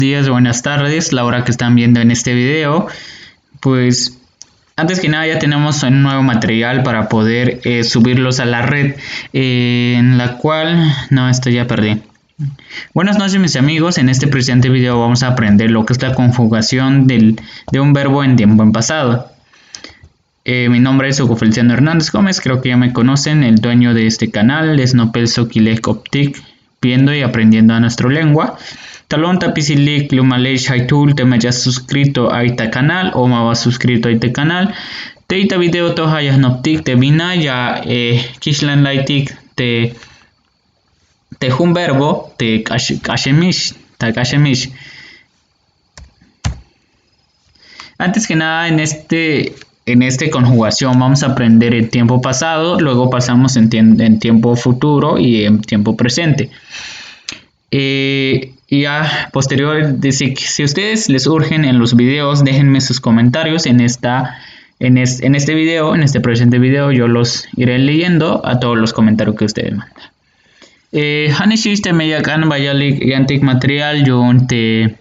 días, buenas tardes, la hora que están viendo en este video. Pues antes que nada ya tenemos un nuevo material para poder subirlos a la red, en la cual, no, esto ya perdí. Buenas noches mis amigos, en este presente video vamos a aprender lo que es la conjugación de un verbo en tiempo en pasado. Mi nombre es Hugo Feliciano Hernández Gómez, creo que ya me conocen, el dueño de este canal es Nopel Sokilek Optik, viendo y aprendiendo a nuestra lengua. Talón tapisilik lumalej haitul te me hayas suscrito a este canal o me vas suscrito a este canal. Te ita video to hayas noptik te vina ya kishlan laitik te un verbo te kashemish ta kashemish. Antes que nada en esta conjugación vamos a aprender el tiempo pasado, luego pasamos en tiempo futuro y en tiempo presente. Y a posterior, si ustedes les urgen en los videos, déjenme sus comentarios en este video, en este presente video, yo los iré leyendo a todos los comentarios que ustedes mandan. Hanishiste me yakan bayalik yantik material yunte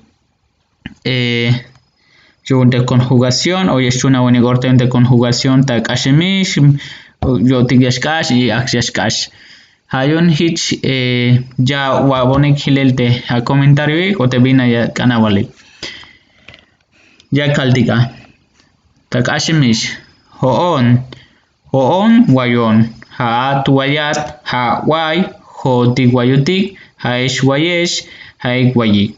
conjugación o es una buena corte de conjugación ta kashemish yo tigyashkash y akshashkash. Hayun hitch ya wabonek hilelte a comentario o te vina ya kanawali. Ya kaltika. Tak ashimish. Hoon wayon. Ha tuwayat. Ha way. Ho tigwayutik. Ha esh wayesh. Ha ekwayik.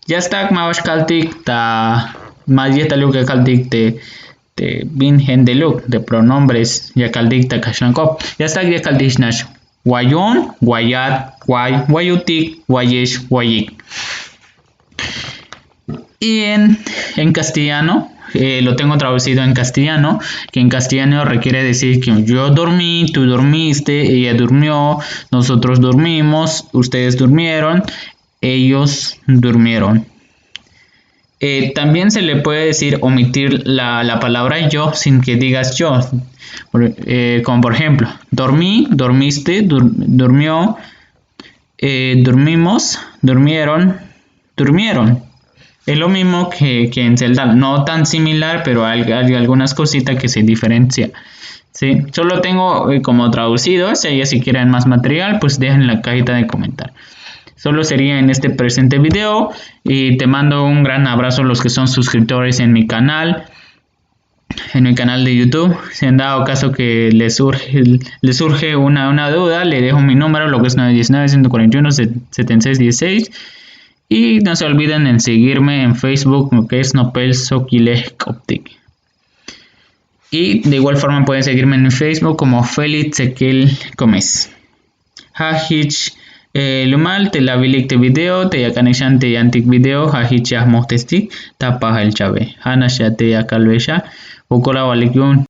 Ya está mawash kaltik ta más ya taluk que kaltik te bin hendeluk de pronombres ya kaltik ta kashlankop. Ya está ya kaltik nash. Wayon, wayat, way, wayutik, wayesh, wayik. Y en castellano, lo tengo traducido en castellano, que en castellano requiere decir que yo dormí, tú dormiste, ella durmió, nosotros dormimos, ustedes durmieron, ellos durmieron. También se le puede decir omitir la palabra yo sin que digas yo. Como por ejemplo, dormí, dormiste, durmió, dormimos, durmieron, durmieron. Es lo mismo que en Zelda, no tan similar, pero hay algunas cositas que se diferencian. ¿Sí? Solo tengo como traducido, si quieren más material, pues dejen en la cajita de comentarios. Solo sería en este presente video y te mando un gran abrazo a los que son suscriptores en mi canal de YouTube. Si han dado caso que les surge una duda, le dejo mi número, lo que es 919-141-7616. Y no se olviden en seguirme en Facebook, lo que es Nopel Sokilek Optik. Y de igual forma pueden seguirme en Facebook como Felix Sekil Gómez. Hahich lumal te la bilik te video te yakanishan te yantik video hahich yah mohtesti tapah el chabe hanasha te yakalbesha ukola walikyun